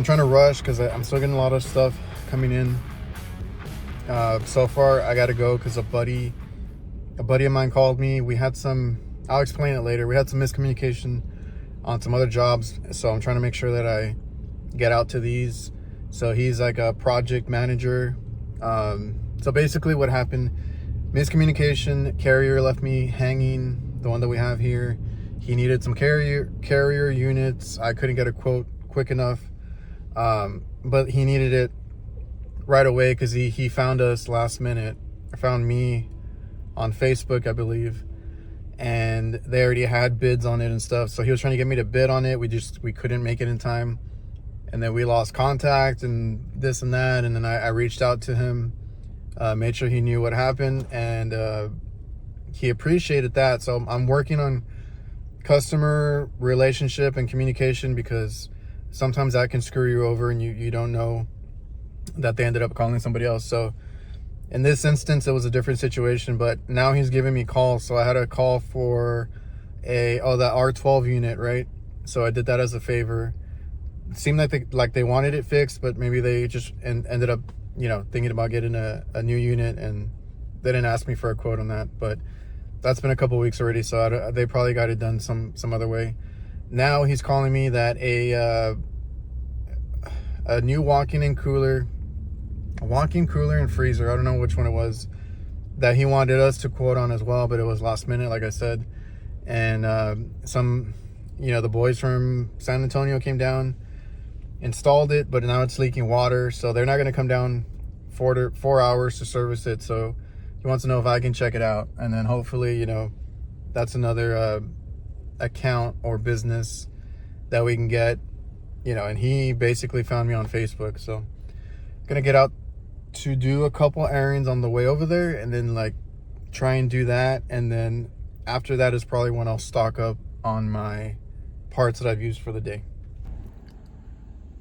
I'm trying to rush because I'm still getting a lot of stuff coming in. So far I gotta go because a buddy of mine called me. We had some, I'll explain it later, we had some miscommunication on some other jobs, so I'm trying to make sure that I get out to these. So he's like a project manager. So basically what happened, miscommunication, carrier left me hanging, the one that we have here. He needed some carrier units. I couldn't get a quote quick enough, but he needed it right away because he found us last minute. Found me on Facebook, I believe, and they already had bids on it and stuff. So he was trying to get me to bid on it. We couldn't make it in time, and then we lost contact and this and that. And then I reached out to him, made sure he knew what happened, and he appreciated that. So I'm working on customer relationship and communication, because sometimes that can screw you over and you don't know that they ended up calling somebody else. So in this instance, it was a different situation, but now he's giving me calls. So I had a call for that R12 unit, right? So I did that as a favor. It seemed like they wanted it fixed, but maybe they just ended up, thinking about getting a new unit, and they didn't ask me for a quote on that. But that's been a couple weeks already, so they probably got it done some other way. Now he's calling me that a new walk-in cooler and freezer, I don't know which one it was, that he wanted us to quote on as well, but it was last minute, like I said. And the boys from San Antonio came down, installed it, but now it's leaking water, so they're not going to come down 4 hours to service it. So he wants to know if I can check it out, and then hopefully, that's another account or business that we can get, and he basically found me on Facebook. So gonna get out to do a couple errands on the way over there, and then try and do that, and then after that is probably when I'll stock up on my parts that I've used for the day.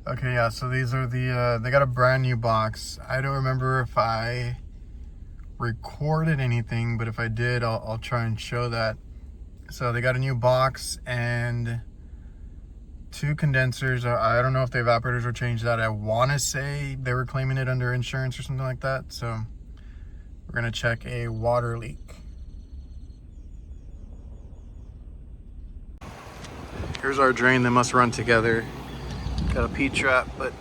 Okay, yeah, so these are they got a brand new box. I don't remember if I recorded anything, but if I did, I'll try and show that. So they got a new box and 2 condensers. I don't know if the evaporators were changed out. I want to say they were claiming it under insurance or something like that. So we're gonna check a water leak. Here's our drain that must run together. Got a P-trap, but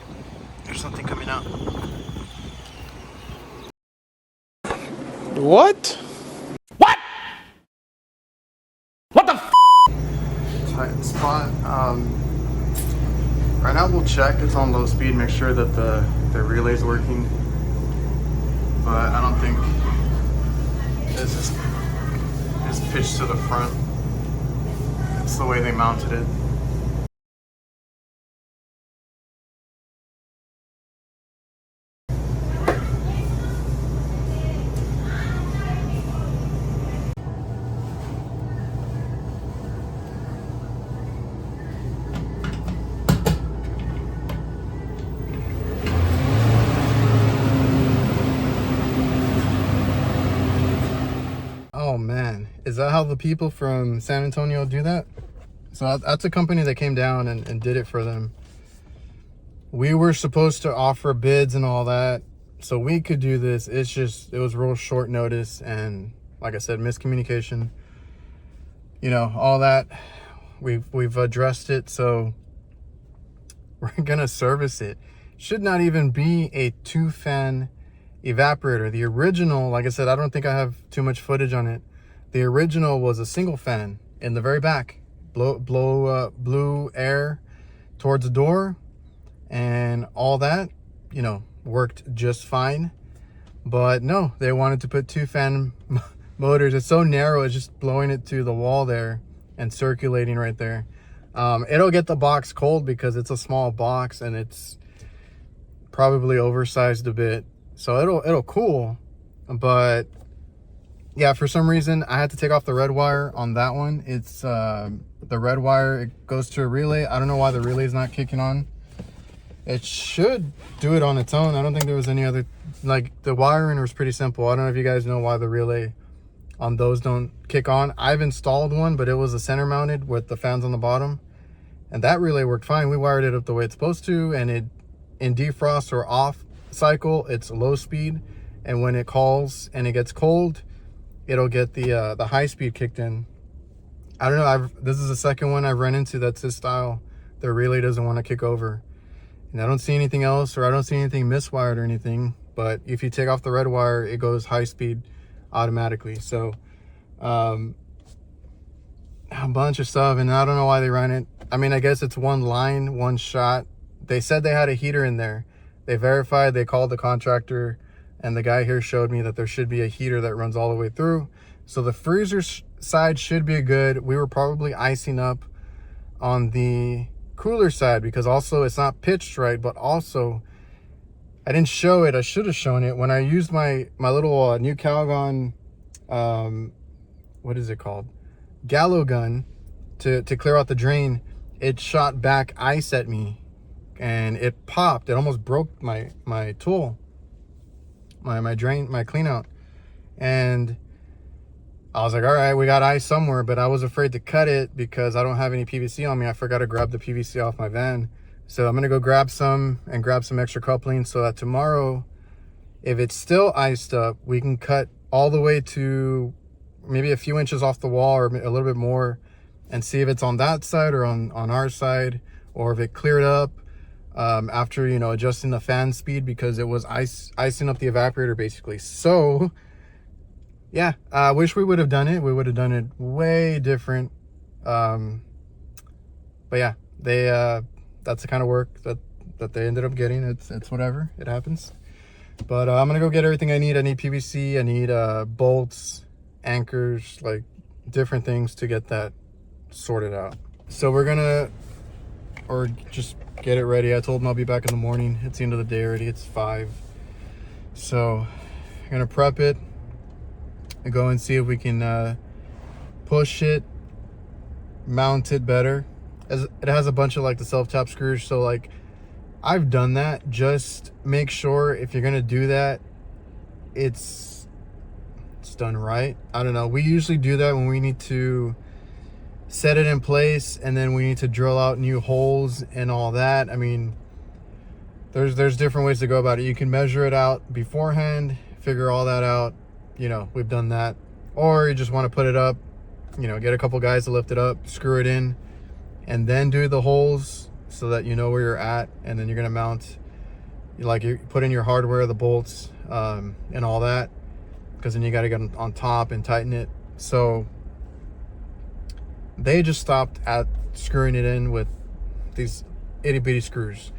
there's nothing coming out. What? What? What the f? Tight spot. Right now we'll check. It's on low speed. Make sure that the relay's working. But I don't think this is pitched to the front. It's the way they mounted it. Oh man, is that how the people from San Antonio do that? So that's a company that came down and did it for them. We were supposed to offer bids and all that, so we could do this. It was real short notice, and like I said, miscommunication. All that. We've addressed it, so we're gonna service it. Should not even be a 2-fan evaporator. The original, like I said, I don't think I have too much footage on it. The original was a single fan in the very back, blew air towards the door, and all that, worked just fine. But no, they wanted to put 2-fan motors. It's so narrow, it's just blowing it to the wall there and circulating right there. It'll get the box cold because it's a small box and it's probably oversized a bit. So it'll cool, but yeah, for some reason I had to take off the red wire on that one. It's the red wire, it goes to a relay. I don't know why the relay is not kicking on. It should do it on its own. I don't think there was any other, the wiring was pretty simple. I don't know if you guys know why the relay on those don't kick on. I've installed one, but it was a center mounted with the fans on the bottom, and that relay worked fine. We wired it up the way it's supposed to, and it in defrost or off cycle, it's low speed, and when it calls and it gets cold, it'll get the high speed kicked in. I don't know, this is the second one I've run into that's this style. The relay doesn't want to kick over, and I don't see anything else, or I don't see anything miswired or anything. But if you take off the red wire, it goes high speed automatically. So a bunch of stuff, and I don't know why they ran it. I mean, I guess it's one line, one shot. They said they had a heater in there. They verified, they called the contractor, and the guy here showed me that there should be a heater that runs all the way through. So the freezer side should be good. We were probably icing up on the cooler side because also it's not pitched right, but also I didn't show it. I should have shown it when I used my little new Calgon, what is it called? Gallo gun to clear out the drain. It shot back ice at me and it popped. It almost broke my tool, my drain, my clean out. And I was like, all right, we got ice somewhere, but I was afraid to cut it because I don't have any PVC on me. I forgot to grab the PVC off my van. So I'm gonna go grab some and grab some extra coupling so that tomorrow, if it's still iced up, we can cut all the way to maybe a few inches off the wall or a little bit more and see if it's on that side or on our side, or if it cleared up after, you know, adjusting the fan speed because it was icing up the evaporator basically. So yeah, I wish we would have done it. We would have done it way different. But yeah, that's the kind of work that they ended up getting. It's whatever, it happens. But I'm gonna go get everything I need. I need PVC, I need bolts, anchors, like different things to get that sorted out. So we're gonna, or just get it ready. I told them I'll be back in the morning. It's the end of the day already, it's 5. So I'm gonna prep it and go and see if we can push it, mount it better. As it has a bunch of like the self-tap screws, so like I've done that. Just make sure if you're gonna do that, it's done right. I don't know, we usually do that when we need to set it in place and then we need to drill out new holes and all that. I mean, there's different ways to go about it. You can measure it out beforehand, figure all that out. You know, we've done that. Or you just want to put it up, you know, get a couple guys to lift it up, screw it in, and then do the holes so that you know where you're at. And then you're going to mount, like, you put in your hardware, the bolts, and all that, because then you got to get on top and tighten it. So they just stopped at screwing it in with these itty bitty screws.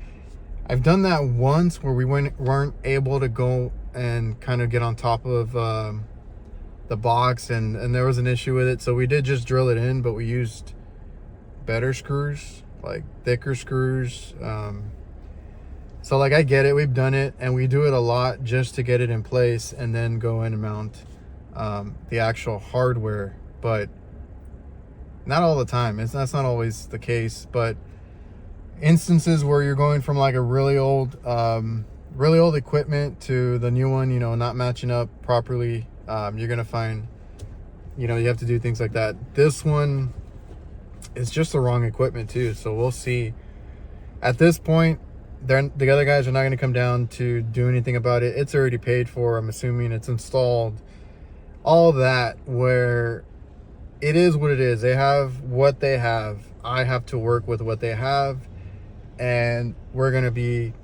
I've done that once where we weren't able to go and kind of get on top of the box, and there was an issue with it, so we did just drill it in, but we used better screws, like thicker screws. So like, I get it, we've done it, and we do it a lot just to get it in place and then go in and mount the actual hardware, but not all the time. That's not always the case, but instances where you're going from like a really old equipment to the new one, you know, not matching up properly, you're gonna find, you know, you have to do things like that. This one is just the wrong equipment too, so we'll see. At this point, the other guys are not going to come down to do anything about it. It's already paid for, I'm assuming. It's installed, all that, where it is what it is. They have what they have. I have to work with what they have, and we're going to be,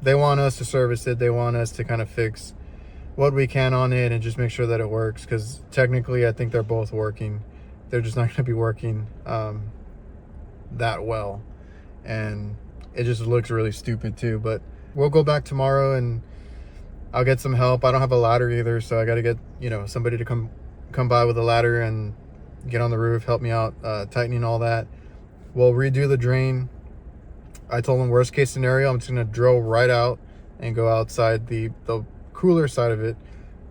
they want us to service it. They want us to kind of fix what we can on it and just make sure that it works, because technically I think they're both working. They're just not going to be working that well, and it just looks really stupid too. But we'll go back tomorrow and I'll get some help. I don't have a ladder either, so I got to get, you know, somebody to come by with a ladder and get on the roof, help me out tightening all that. We'll redo the drain. I told them worst case scenario, I'm just gonna drill right out and go outside the cooler side of it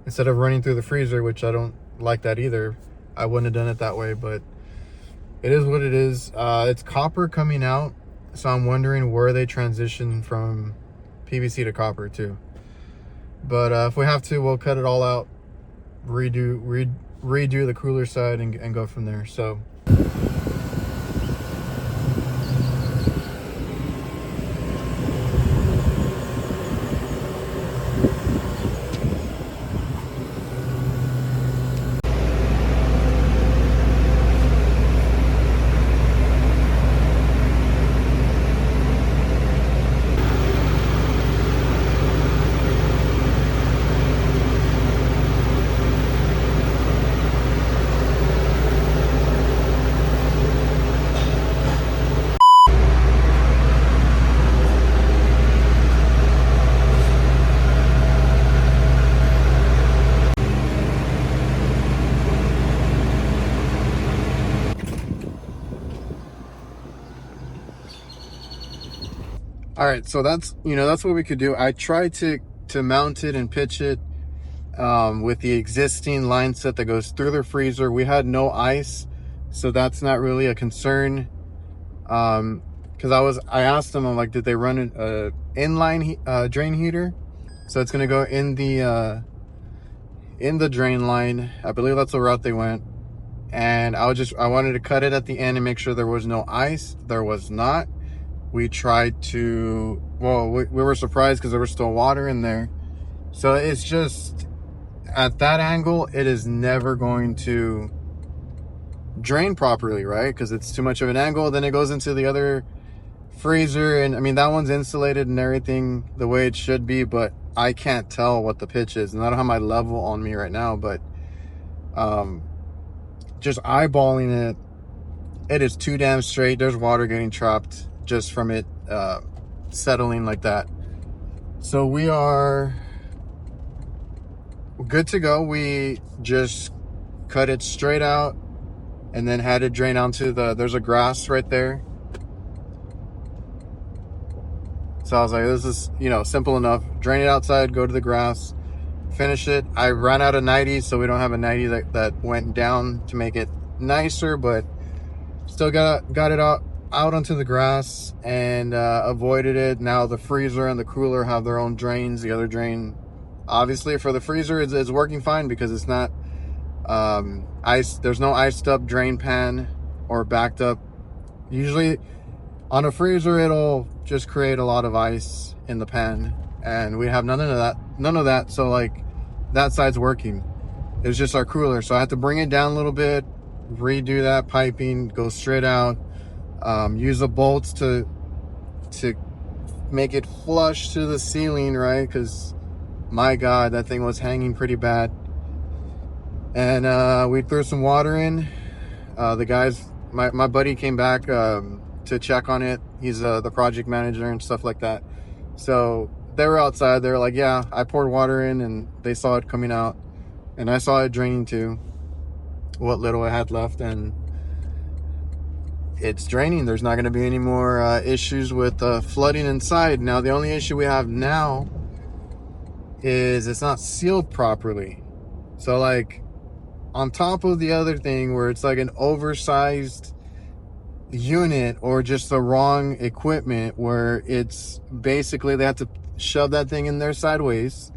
instead of running through the freezer, which I don't like that either. I wouldn't have done it that way, but it is what it is. It's copper coming out, so I'm wondering where they transition from PVC to copper too. But if we have to, we'll cut it all out, redo the cooler side and go from there. So All right, so that's what we could do. I tried to mount it and pitch it with the existing line set that goes through the freezer. We had no ice, so that's not really a concern. Because I asked them, I'm like, did they run an inline drain heater? So it's gonna go in the drain line. I believe that's the route they went. And I wanted to cut it at the end and make sure there was no ice. There was not. We tried to, well, we were surprised because there was still water in there. So it's just, at that angle, it is never going to drain properly, right? Because it's too much of an angle. Then it goes into the other freezer, and I mean, that one's insulated and everything the way it should be, but I can't tell what the pitch is, and I don't have my level on me right now, but just eyeballing it, it is too damn straight. There's water getting trapped just from it settling like that. So we are good to go. We just cut it straight out and then had it drain onto there's a grass right there. So I was like, this is, simple enough. Drain it outside, go to the grass, finish it. I ran out of 90, so we don't have a 90 that went down to make it nicer, but still got it out onto the grass and avoided it. Now the freezer and the cooler have their own drains. The other drain, obviously, for the freezer is working fine because it's not ice. There's no iced up drain pan or backed up. Usually on a freezer, it'll just create a lot of ice in the pan, and we have none of that. So like, that side's working. It's just our cooler. So I had to bring it down a little bit, redo that piping, go straight out, use the bolts to make it flush to the ceiling, right? Because my God, that thing was hanging pretty bad. And we threw some water in. The guys, my buddy came back to check on it. He's the project manager and stuff like that. So they were outside. They were like, yeah, I poured water in, and they saw it coming out, and I saw it draining too, what little I had left, and it's draining. There's not going to be any more issues with flooding inside. Now the only issue we have now is it's not sealed properly. So like, on top of the other thing where it's like an oversized unit or just the wrong equipment, where it's basically they have to shove that thing in there sideways.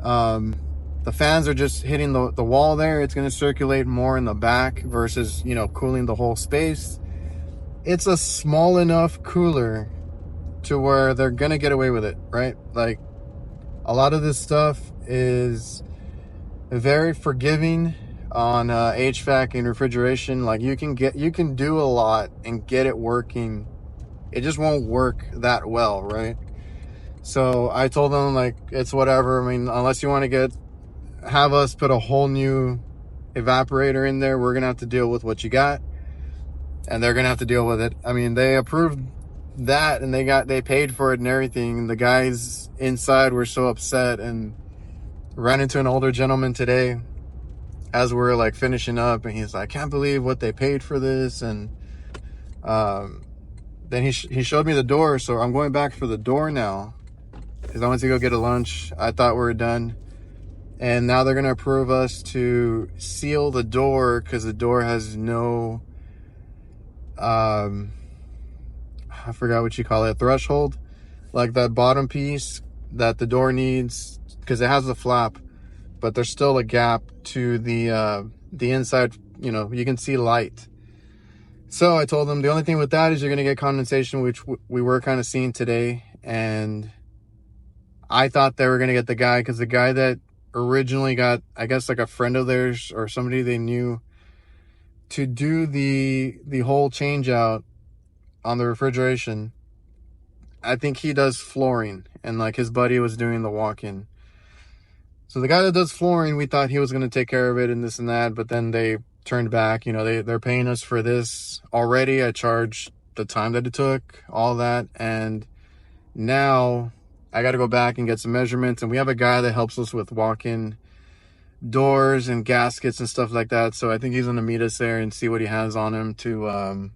The fans are just hitting the wall there. It's going to circulate more in the back versus cooling the whole space. It's a small enough cooler to where they're going to get away with it, right? Like, a lot of this stuff is very forgiving on HVAC and refrigeration. Like, you can do a lot and get it working. It just won't work that well, right? So I told them, like, it's whatever. I mean, unless you want to have us put a whole new evaporator in there, we're gonna have to deal with what you got, and they're gonna have to deal with it. I mean, they approved that, and they paid for it and everything. The guys inside were so upset, and ran into an older gentleman today as we're like finishing up, and he's like, I can't believe what they paid for this. And then he showed me the door, so I'm going back for the door now because I went to go get a lunch. I thought we were done, and now they're gonna approve us to seal the door because the door has no I forgot what you call it, threshold, like that bottom piece that the door needs, because it has a flap, but there's still a gap to the inside. You can see light. So I told them the only thing with that is you're going to get condensation, which we were kind of seeing today. And I thought they were going to get the guy, because the guy that originally got, I guess, like a friend of theirs or somebody they knew to do the whole change out on the refrigeration, I think he does flooring, and like his buddy was doing the walk-in. So the guy that does flooring, we thought he was going to take care of it and this and that, but then they turned back. They're paying us for this already. I charged the time that it took, all that, and now I got to go back and get some measurements. And we have a guy that helps us with walk-in doors and gaskets and stuff like that. So I think he's going to meet us there and see what he has on him to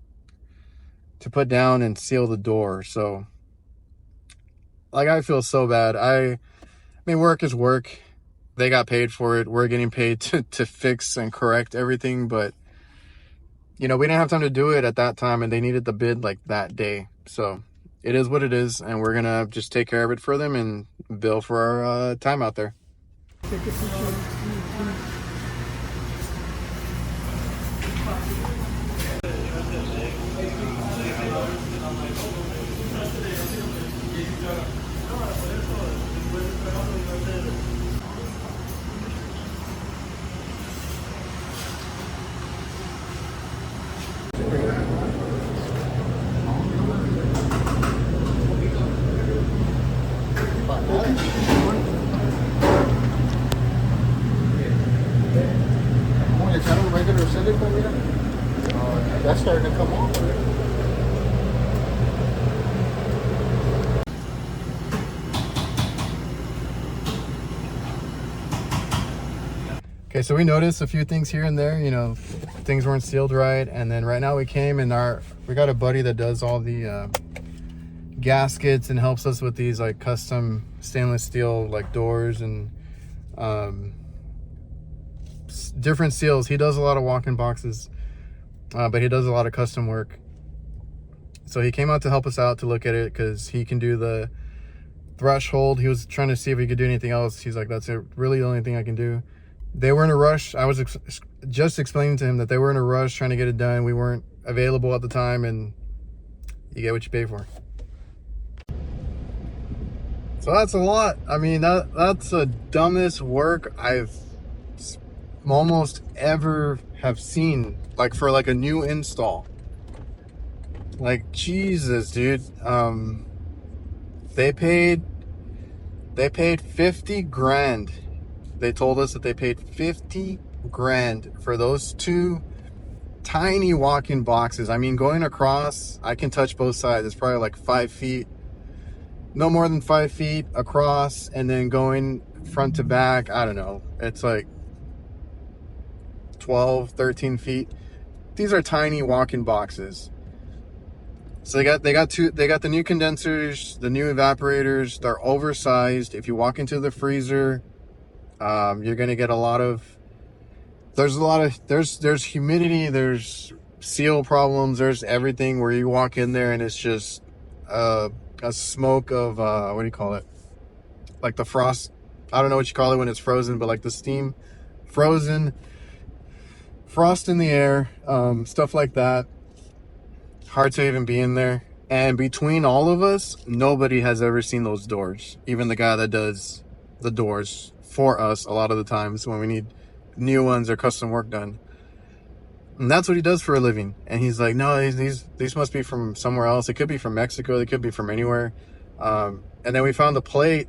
put down and seal the door. So like, I feel so bad. I mean, work is work. They got paid for it. We're getting paid to fix and correct everything. But, you know, we didn't have time to do it at that time, and they needed the bid like that day. So it is what it is, and we're going to just take care of it for them and bill for our time out there. That's starting to come off. Okay, so we noticed a few things here and there, you know, things weren't sealed right. And then right now we came and we got a buddy that does all the gaskets and helps us with these like custom stainless steel like doors and different seals. He does a lot of walk-in boxes, but he does a lot of custom work. So he came out to help us out to look at it because he can do the threshold. He was trying to see if he could do anything else. He's like, that's really the only thing I can do. They were in a rush. I was just explaining to him that they were in a rush trying to get it done. We weren't available at the time, and you get what you pay for. So that's a lot. I mean, that's the dumbest work I've almost ever have seen, like for like a new install. Like, Jesus, dude. They paid 50 grand. They told us that they paid 50 grand for those two tiny walk-in boxes. I mean, going across, I can touch both sides. It's probably like 5 feet, no more than 5 feet across, and then going front to back, I don't know, it's like 12, 13 feet. These are tiny walk-in boxes. So they got the new condensers, the new evaporators. They're oversized. If you walk into the freezer, you're gonna get there's humidity, there's seal problems, there's everything where you walk in there and it's just a smoke of what do you call it? Like the frost. I don't know what you call it when it's frozen, but like the steam, frozen, frost in the air, stuff like that. Hard to even be in there. And between all of us, nobody has ever seen those doors. Even the guy that does the doors for us a lot of the times when we need new ones or custom work done. And that's what he does for a living. And he's like, no, these must be from somewhere else. It could be from Mexico. They could be from anywhere. And then we found the plate.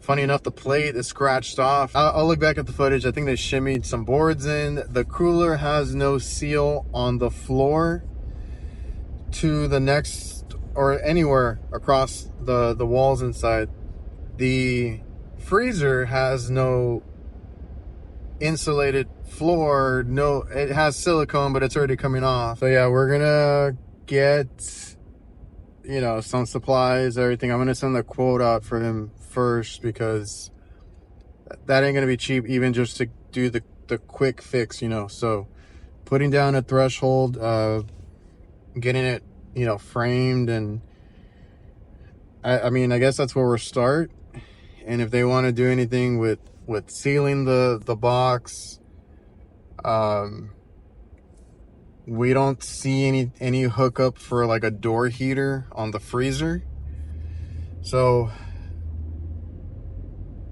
Funny enough, the plate is scratched off. I'll look back at the footage. I think they shimmied some boards in. The cooler has no seal on the floor to the next or anywhere across the walls inside. The freezer has no insulated floor. No, it has silicone, but it's already coming off. So yeah, we're gonna get, you know, some supplies, everything. I'm gonna send the quote out for him first because that ain't gonna be cheap, even just to do the quick fix, you know. So putting down a threshold, getting it, you know, framed, and I mean, I guess that's where we'll start. And if they want to do anything with sealing the box, we don't see any hookup for like a door heater on the freezer. So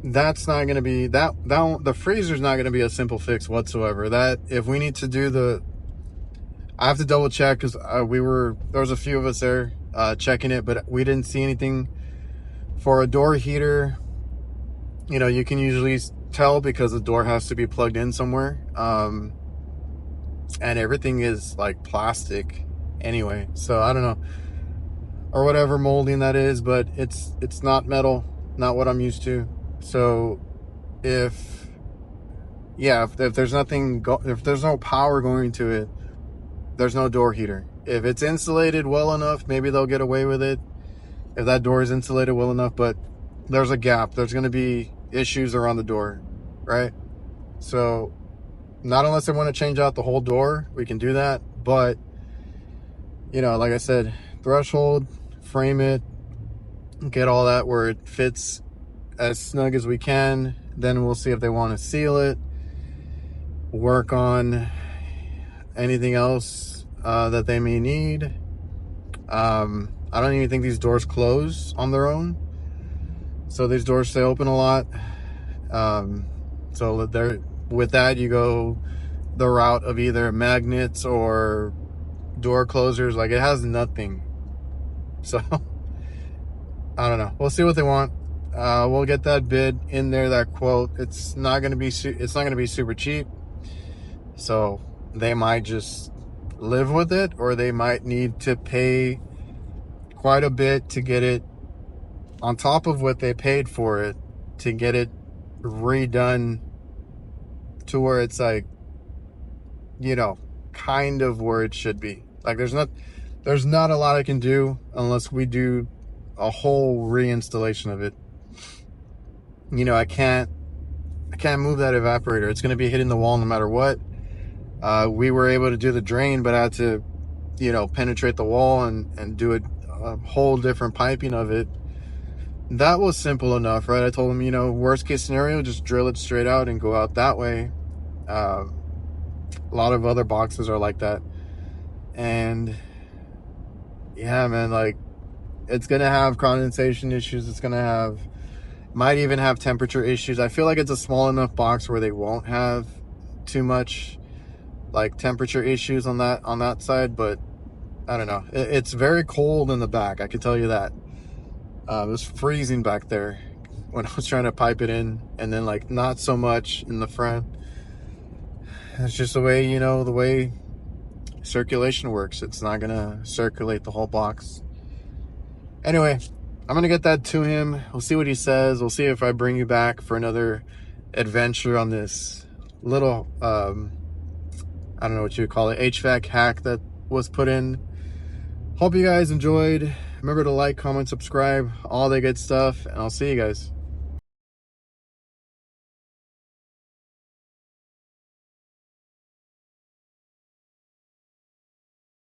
that's not going to be the freezer's not going to be a simple fix whatsoever. That if we need to do I have to double check because there was a few of us there checking it, but we didn't see anything for a door heater. You know, you can usually tell because the door has to be plugged in somewhere, and everything is like plastic anyway. So I don't know, or whatever molding that is, but it's not metal, not what I'm used to. So if there's if there's no power going to it, there's no door heater. If it's insulated well enough, maybe they'll get away with it. if that door is insulated well enough, but there's a gap. There's going to be issues around the door, right? So not unless they want to change out the whole door, we can do that. But, you know, like I said, threshold, frame it, get all that where it fits as snug as we can. Then we'll see if they want to seal it, work on anything else that they may need. I don't even think these doors close on their own, so these doors stay open a lot. So there, with that, you go the route of either magnets or door closers. Like, it has nothing. So I don't know. We'll see what they want. We'll get that bid in there, that quote. It's not going to be super cheap. So they might just live with it, or they might need to pay quite a bit to get it on top of what they paid for it, to get it redone to where it's like, you know, kind of where it should be. Like, there's not a lot I can do unless we do a whole reinstallation of it. You know, I can't move that evaporator. It's going to be hitting the wall no matter what. We were able to do the drain, but I had to, you know, penetrate the wall and do a whole different piping of it. That was simple enough, right? I told him, you know, worst case scenario, just drill it straight out and go out that way. A lot of other boxes are like that. And yeah, man, like, it's gonna have condensation issues. It's gonna have, might even have temperature issues. I feel like it's a small enough box where they won't have too much like temperature issues on that side, but I don't know. It's very cold in the back, I can tell you that. It was freezing back there when I was trying to pipe it in, and then like not so much in the front. It's just the way, you know, the way circulation works. It's not gonna circulate the whole box. Anyway, I'm gonna get that to him. We'll see what he says. We'll see if I bring you back for another adventure on this little I don't know what you would call it, HVAC hack that was put in. Hope you guys enjoyed. Remember to like, comment, subscribe, all that good stuff, and I'll see you guys.